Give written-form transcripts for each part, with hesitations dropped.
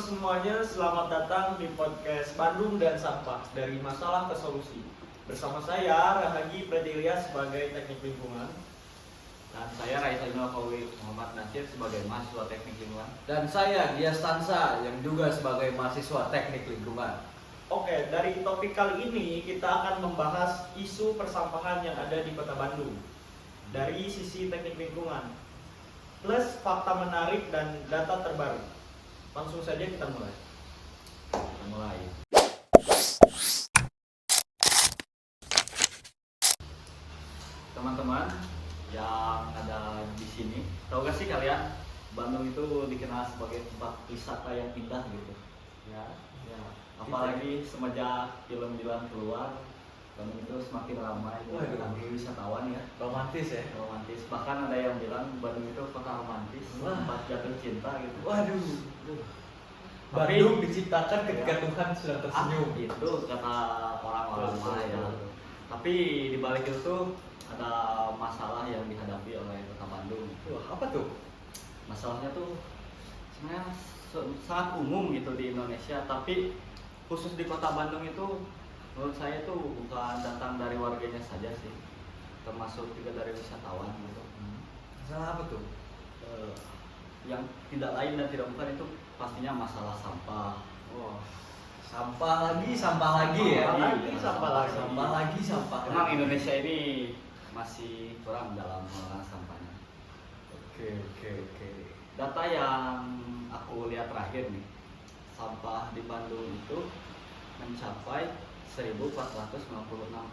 semuanya, selamat datang di podcast Bandung dan Sampah, dari masalah ke solusi. Bersama saya Rahagi Pretilia sebagai teknik lingkungan. Dan saya Raisa Inul Muhammad Nasir sebagai mahasiswa teknik lingkungan. Dan saya Dias Tansa yang juga sebagai mahasiswa teknik lingkungan. Oke, dari topik kali ini kita akan membahas isu persampahan yang ada di Kota Bandung dari sisi teknik lingkungan, plus fakta menarik dan data terbaru. Langsung saja kita mulai. Teman-teman yang ada di sini, tahu gak sih kalian Bandung itu dikenal sebagai tempat wisata yang indah gitu. Ya. Apalagi semenjak film-film keluar, Bandung itu semakin ramai bagi wisatawan ya. Romantis ya. Romantis. Bahkan ada yang bilang Bandung itu kota romantis, tempat jatuh cinta gitu. Waduh. Tapi Bandung diciptakan ketika Tuhan sedang tersenyum. Itu kata orang-orang mah ya. Tapi di balik itu ada masalah yang dihadapi oleh Kota Bandung. Wah, apa tuh? Masalahnya tuh sebenarnya sangat umum gitu di Indonesia, tapi khusus di Kota Bandung itu menurut saya itu bukan datang dari warganya saja sih, termasuk juga dari wisatawan gitu. Masalah apa tuh? Yang tidak lain dan tidak bukan itu pastinya masalah sampah. Wah, sampah lagi ya. Sampah lagi. Emang lagi. Indonesia ini masih kurang dalam mengelola sampahnya. Oke. Data yang aku lihat terakhir nih, sampah di Bandung itu mencapai 1.496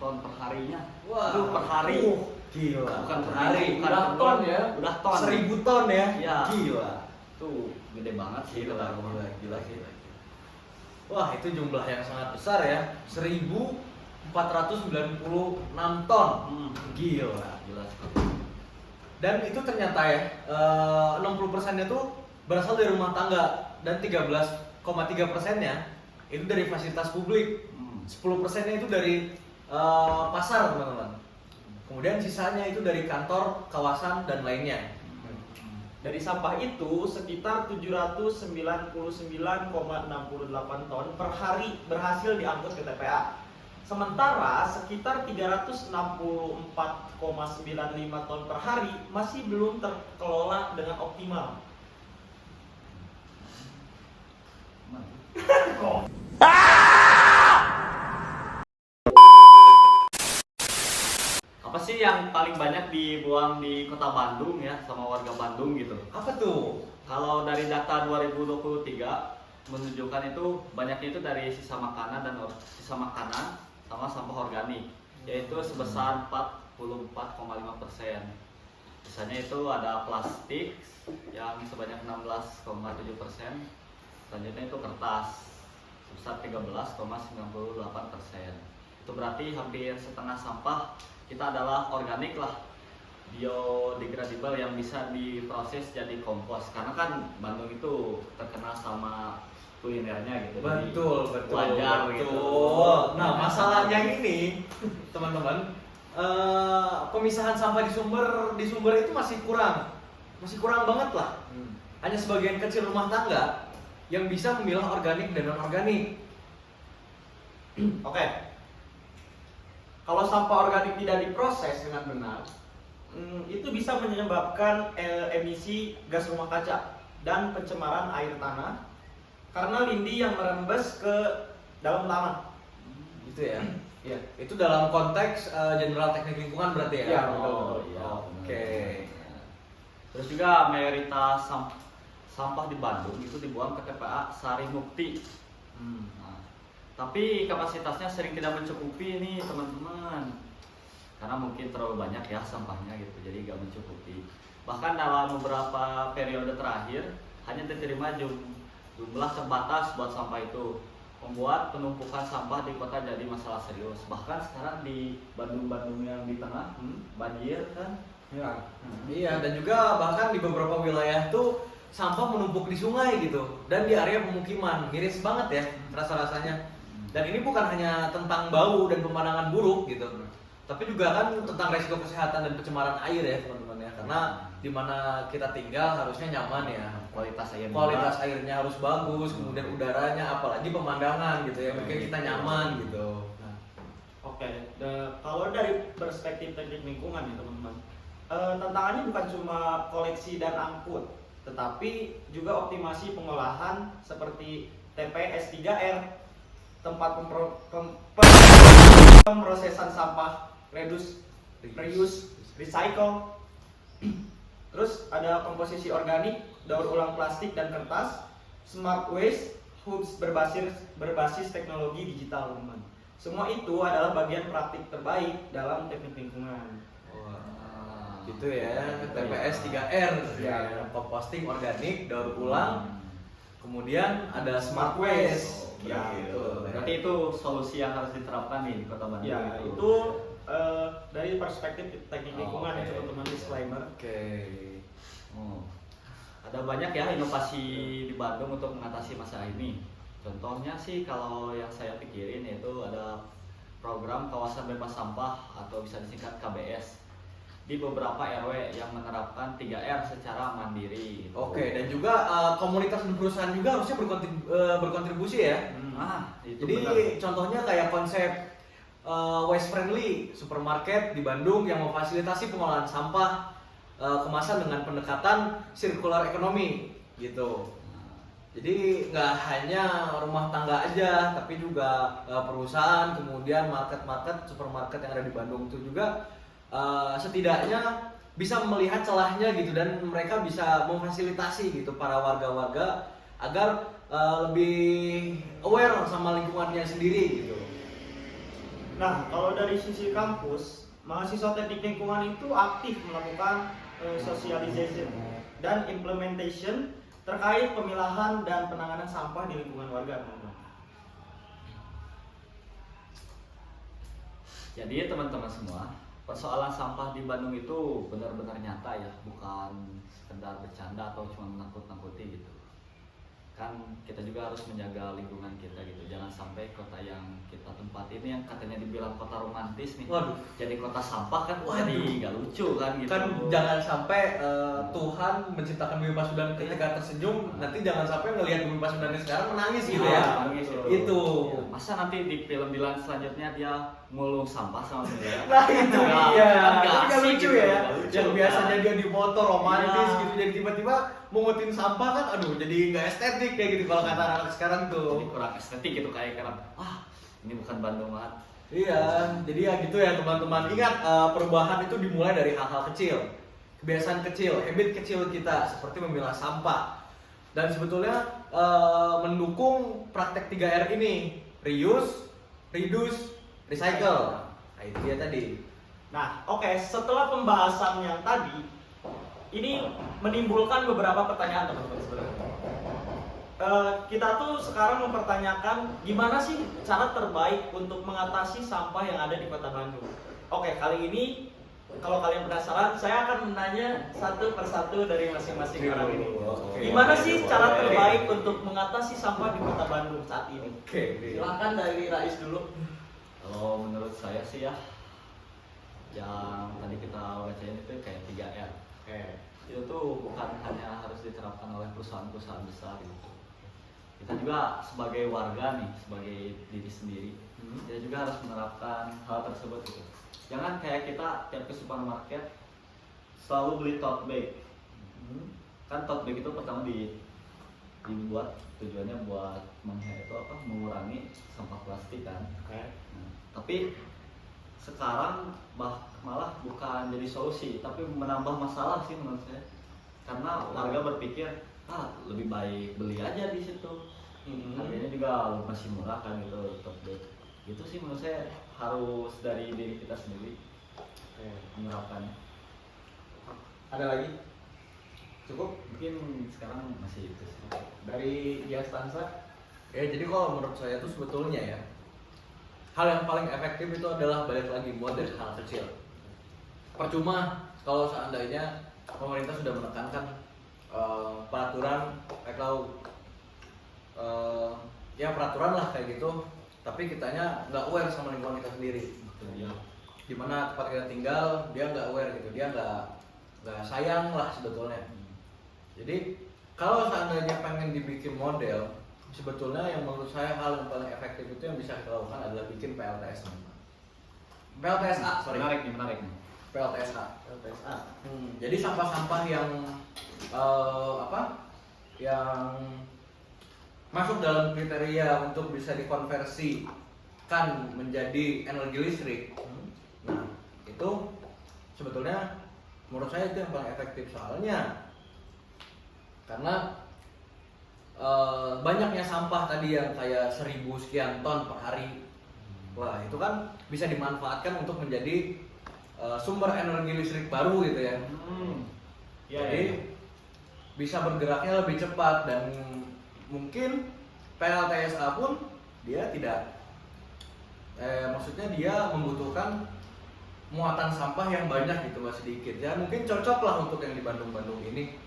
ton per harinya. Wah, itu per hari. Gila. Bukan per hari, bukan udah per ton bulan, ya. Udah ton. 1.000 ton ya. Iya. Gila. Itu gede banget sih Gila. kata gua. Wah, itu jumlah yang sangat besar ya. 1.496 ton. Gila. Gila sekali. Dan itu ternyata ya 60%-nya tuh berasal dari rumah tangga dan 13,3%-nya itu dari fasilitas publik. 10%-nya itu dari pasar, teman-teman. Kemudian sisanya itu dari kantor, kawasan dan lainnya. Dari sampah itu sekitar 799,68 ton per hari berhasil diangkut ke TPA. Sementara sekitar 364,95 ton per hari masih belum terkelola dengan optimal. Apa sih yang paling banyak dibuang di Kota Bandung ya sama warga Bandung gitu? Apa tuh? Kalau dari data 2023 menunjukkan itu banyaknya itu dari sisa makanan sama sampah organik, yaitu sebesar 44,5%. Sisanya itu ada plastik yang sebanyak 16,7%. Selanjutnya itu kertas sebesar 13,98%. Itu berarti hampir setengah sampah kita adalah organik lah, biodegradable yang bisa diproses jadi kompos. Karena kan Bandung itu terkenal sama kulinernya gitu. Betul. Wajar gitu. Nah, masalahnya ini, teman-teman, pemisahan sampah di sumber itu masih kurang banget lah. Hanya sebagian kecil rumah tangga yang bisa memilah organik dan non organik. Oke. Kalau sampah organik tidak diproses dengan benar, itu bisa menyebabkan emisi gas rumah kaca dan pencemaran air tanah karena lindi yang merembes ke dalam taman. Gitu ya. Iya, itu dalam konteks General Teknik Lingkungan berarti ya? Iya, betul. Iya. Oke. Terus juga mayoritas sampah di Bandung itu dibuang ke TPA Sari Mukti. Nah, tapi kapasitasnya sering tidak mencukupi nih teman-teman, karena mungkin terlalu banyak ya sampahnya gitu, jadi nggak mencukupi. Bahkan dalam beberapa periode terakhir hanya diterima jumlah terbatas buat sampah itu, membuat penumpukan sampah di kota jadi masalah serius. Bahkan sekarang di Bandung yang di tengah banjir kan. Iya, dan juga bahkan di beberapa wilayah tuh sampah menumpuk di sungai gitu dan di area pemukiman. Miris banget ya rasa-rasanya. Dan ini bukan hanya tentang bau dan pemandangan buruk gitu, Tapi juga kan tentang resiko kesehatan dan pencemaran air ya teman-teman ya, karena di mana kita tinggal harusnya nyaman ya, kualitas airnya harus bagus, kemudian udaranya, apalagi pemandangan gitu ya, bikin kita nyaman gitu. Nah, oke, kalau dari perspektif teknik lingkungan nih teman-teman, tantangannya bukan cuma koleksi dan angkut, tetapi juga optimasi pengolahan seperti TPS 3R, tempat pemrosesan sampah, reuse, recycle. Terus ada komposisi organik, daur ulang plastik dan kertas, smart waste, hubs berbasis teknologi digital, teman-teman. Semua itu adalah bagian praktik terbaik dalam teknik lingkungan. Wah, gitu ya, TPS 3R ya, composting organik, daur ulang, kemudian ada smart waste. Ya, gitu. Berarti itu solusi yang harus diterapkan nih di Kota Bandung. Ya, itu dari perspektif teknik lingkungan ya teman-teman, disclaimer. Oke. Oh. Ada banyak ya inovasi di Bandung untuk mengatasi masalah ini. Contohnya sih kalau yang saya pikirin yaitu ada program kawasan bebas sampah atau bisa disingkat KBS di beberapa RW yang menerapkan 3R secara mandiri. Oke, dan juga komunitas dan perusahaan juga harusnya berkontribusi ya. Itu Jadi benar. contohnya kayak konsep waste friendly supermarket di Bandung yang memfasilitasi pengolahan sampah kemasan dengan pendekatan circular economy gitu. Jadi nggak hanya rumah tangga aja, tapi juga perusahaan, kemudian market supermarket yang ada di Bandung itu juga setidaknya bisa melihat celahnya gitu, dan mereka bisa memfasilitasi gitu para warga-warga agar lebih aware sama lingkungannya sendiri gitu. Nah, kalau dari sisi kampus, mahasiswa teknik lingkungan itu aktif melakukan socialization dan implementation terkait pemilahan dan penanganan sampah di lingkungan warga, teman-teman. Jadi teman-teman semua, persoalan sampah di Bandung itu benar-benar nyata ya, bukan sekedar bercanda atau cuma menakut-nakuti gitu. Kan kita juga harus menjaga lingkungan kita gitu, jangan sampai kota yang kita tempati ini yang katanya dibilang kota romantis nih, Waduh, jadi kota sampah kan. Waduh. Jadi nggak lucu kan gitu. kan jangan sampai Tuhan menciptakan Bumi Pasudan ketika tersenyum, nanti jangan sampai ngelihat Bumi Pasudan sekarang menangis gitu ya. Nangis gitu. Itu. Ya, masa nanti di film Dilan selanjutnya dia ngulung sampah sama dia. Nah itu Nggak- dia, kan nggak itu nggak asik lucu gitu, ya. nggak lucu, Yang biasanya kan. dia di motor romantis Iya. gitu, jadi tiba-tiba mungutin sampah kan, aduh jadi nggak estetik kayak gitu kalau kata anak sekarang Jadi tuh. kurang estetik gitu, kayak karena ini bukan Bandung banget. Iya, jadi ya gitu ya teman-teman. Ingat perubahan itu dimulai dari hal-hal kecil, kebiasaan kecil, habit kecil kita seperti memilah sampah. Dan sebetulnya mendukung praktek 3R ini, reuse, reduce, recycle. Nah itu dia tadi. Nah, oke, setelah pembahasan yang tadi, ini menimbulkan beberapa pertanyaan, teman-teman, sebenarnya. Kita tuh sekarang mempertanyakan gimana sih cara terbaik untuk mengatasi sampah yang ada di Kota Bandung. Oke, kali ini kalau kalian penasaran, saya akan menanya satu persatu dari masing-masing orang ini. Oke. Gimana sih Boleh. cara terbaik untuk mengatasi sampah di Kota Bandung saat ini? Oke. Silakan dari Rais dulu. Kalau menurut saya sih ya, yang tadi kita bacain itu kayak 3R. Itu tuh bukan hanya harus diterapkan oleh perusahaan-perusahaan besar gitu. Kita juga sebagai warga nih, sebagai diri sendiri, kita juga harus menerapkan hal tersebut gitu. Jangan kayak kita tiap ke supermarket selalu beli tote bag. Kan tote bag itu pertama dibuat tujuannya buat mengurangi sampah plastik kan. Nah, tapi sekarang malah bukan jadi solusi, tapi menambah masalah sih menurut saya. Karena warga berpikir lebih baik beli aja di situ. Harganya juga masih murah kan gitu, tote bag. Itu sih menurut saya harus dari diri kita sendiri menerapkannya. Ada lagi? Cukup? Mungkin sekarang masih itu sih. Dari Dias Tansa? Ya jadi kalau menurut saya tuh sebetulnya ya, hal yang paling efektif itu adalah balik lagi mulai dari hal kecil. Percuma kalau seandainya pemerintah sudah menekankan peraturan atau ya peraturan lah kayak gitu, tapi kitanya nggak aware sama lingkungan kita sendiri. Itu dia. dimana tempat kita tinggal dia nggak aware gitu, dia nggak sayang lah sebetulnya. Jadi kalau seandainya pengen dibikin model, sebetulnya yang menurut saya hal yang paling efektif itu yang bisa kita lakukan adalah bikin PLTS. PLTSA, sorry. Menarik nih. PLTSA. LPSA. Jadi sampah-sampah yang yang masuk dalam kriteria untuk bisa dikonversikan menjadi energi listrik. Nah, itu sebetulnya menurut saya itu yang paling efektif, soalnya karena banyaknya sampah tadi yang kayak 1000 sekian ton per hari. Wah, itu kan bisa dimanfaatkan untuk menjadi sumber energi listrik baru gitu ya. Jadi bisa bergeraknya lebih cepat, dan mungkin PLTSA pun dia tidak maksudnya dia membutuhkan muatan sampah yang banyak gitu, nggak sedikit ya. Mungkin cocok lah untuk yang di Bandung ini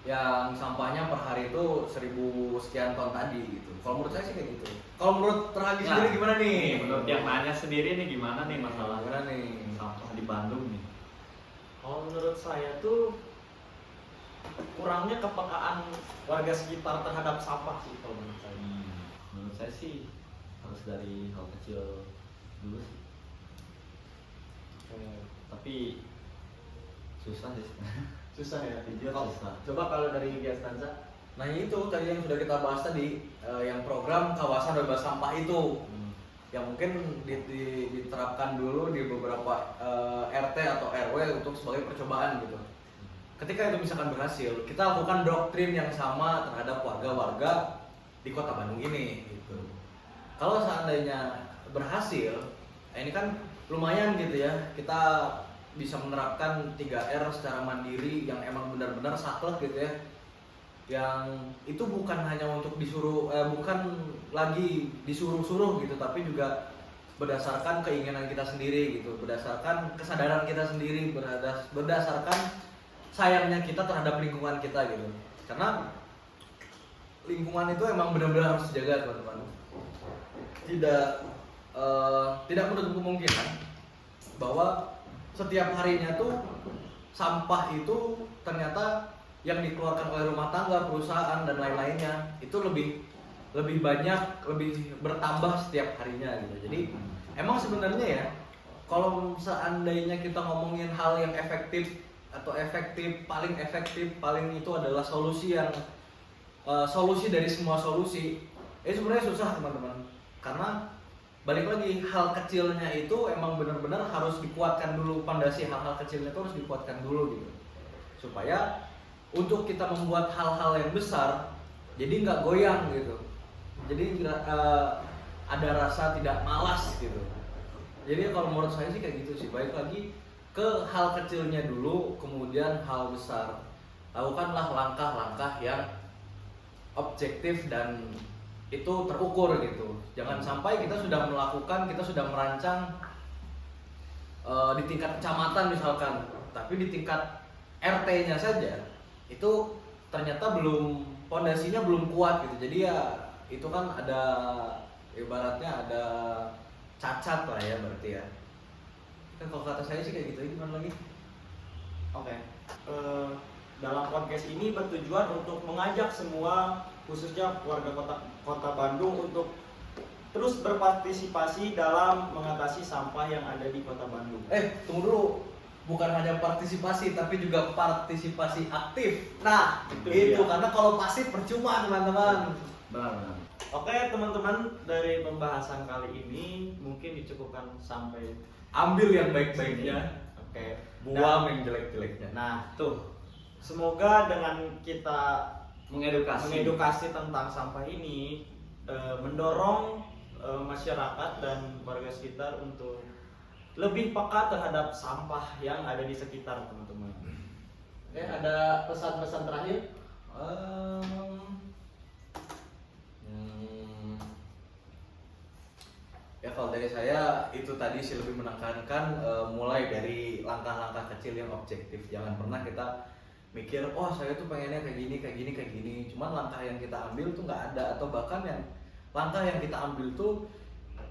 yang sampahnya per hari itu 1000 sekian ton tadi gitu. Kalau menurut saya sih kayak gitu. Kalau menurut Terhadi sendiri gimana nih? Menurut yang nanya sendiri nih gimana nih masalah Gimana nih? sampah di Bandung nih? Kalau menurut saya tuh kurangnya kepekaan warga sekitar terhadap sampah sih kalau menurut saya. Menurut saya sih harus dari hal kecil dulu sih. Tapi susah sih. Susah ya. Susah. Coba kalau dari Giastanza. Nah itu tadi yang sudah kita bahas tadi, yang program kawasan bebas sampah itu, yang mungkin diterapkan dulu di beberapa RT atau RW untuk sebagai percobaan gitu. Ketika itu misalkan berhasil, kita lakukan doktrin yang sama terhadap warga-warga di Kota Bandung ini gitu. Kalau seandainya berhasil, ini kan lumayan gitu ya, kita bisa menerapkan 3R secara mandiri yang emang benar-benar saklek gitu ya, yang itu bukan hanya untuk disuruh, bukan lagi disuruh-suruh gitu, tapi juga berdasarkan keinginan kita sendiri gitu, berdasarkan kesadaran kita sendiri, berdasarkan sayangnya kita terhadap lingkungan kita gitu. Karena lingkungan itu emang benar-benar harus dijaga teman-teman. Tidak menutup kemungkinan bahwa setiap harinya tuh sampah itu ternyata yang dikeluarkan oleh rumah tangga, perusahaan dan lain-lainnya itu lebih banyak, lebih bertambah setiap harinya gitu. Jadi emang sebenarnya ya, kalau seandainya kita ngomongin hal yang efektif atau paling efektif, paling itu adalah solusi yang solusi dari semua solusi. Sebenarnya susah teman-teman, karena balik lagi hal kecilnya itu emang benar-benar harus dikuatkan dulu, pondasi hal-hal kecilnya itu harus dikuatkan dulu gitu, supaya untuk kita membuat hal-hal yang besar jadi nggak goyang gitu, jadi ada rasa tidak malas gitu. Jadi kalau menurut saya sih kayak gitu sih, balik lagi ke hal kecilnya dulu, kemudian hal besar. Lakukanlah langkah-langkah yang objektif dan itu terukur gitu. Jangan sampai kita sudah melakukan, kita sudah merancang di tingkat kecamatan misalkan, tapi di tingkat RT-nya saja itu ternyata pondasinya belum kuat gitu. Jadi ya itu kan ada, ibaratnya ada cacat lah ya berarti ya. Kan kalau kata saya sih kayak gitu. Gimana lagi? Oke. Dalam podcast ini bertujuan untuk mengajak semua, khususnya warga kota Bandung, untuk terus berpartisipasi dalam mengatasi sampah yang ada di Kota Bandung. Tunggu dulu. Bukan hanya partisipasi, tapi juga partisipasi aktif. Nah, itu karena kalau pasif percuma teman-teman. Benar. Oke teman-teman, dari pembahasan kali ini mungkin dicukupkan sampai Ambil yang baik-baiknya, Oke. buang yang jelek-jeleknya. Nah, tuh. Semoga dengan kita Mengedukasi tentang sampah ini mendorong masyarakat dan warga sekitar untuk lebih peka terhadap sampah yang ada di sekitar, teman-teman. Oke, ada pesan-pesan terakhir? Ya kalau dari saya itu tadi sih lebih menekankan mulai dari langkah-langkah kecil yang objektif. Jangan pernah kita mikir, saya tuh pengennya kayak gini. Cuman langkah yang kita ambil tuh nggak ada, atau bahkan yang langkah yang kita ambil tuh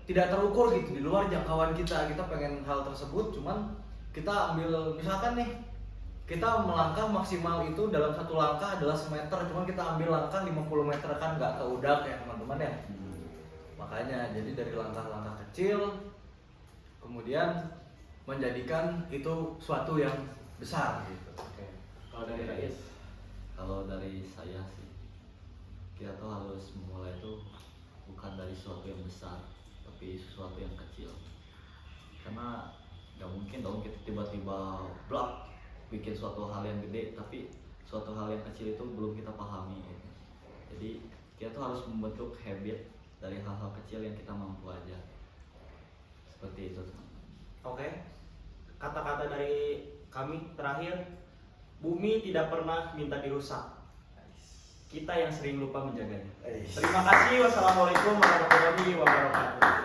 tidak terukur gitu, di luar jangkauan kita pengen hal tersebut, cuman kita ambil misalkan nih kita melangkah maksimal itu dalam satu langkah adalah semeter, cuman kita ambil langkah 50 meter kan nggak keudak ya teman-teman ya. Makanya jadi dari langkah-langkah kecil kemudian menjadikan itu suatu yang besar gitu. Oke. Kalau dari Rais? Kalau dari saya sih, kita tuh harus memulai itu bukan dari sesuatu yang besar, tapi sesuatu yang kecil. Karena nggak mungkin dong kita tiba-tiba blok bikin suatu hal yang gede, tapi suatu hal yang kecil itu belum kita pahami. Gitu. Jadi kita tuh harus membentuk habit dari hal-hal kecil yang kita mampu aja. Seperti itu. Oke. Kata-kata dari kami terakhir, bumi tidak pernah minta dirusak. Kita yang sering lupa menjaganya. Terima kasih. Wassalamualaikum warahmatullahi wabarakatuh.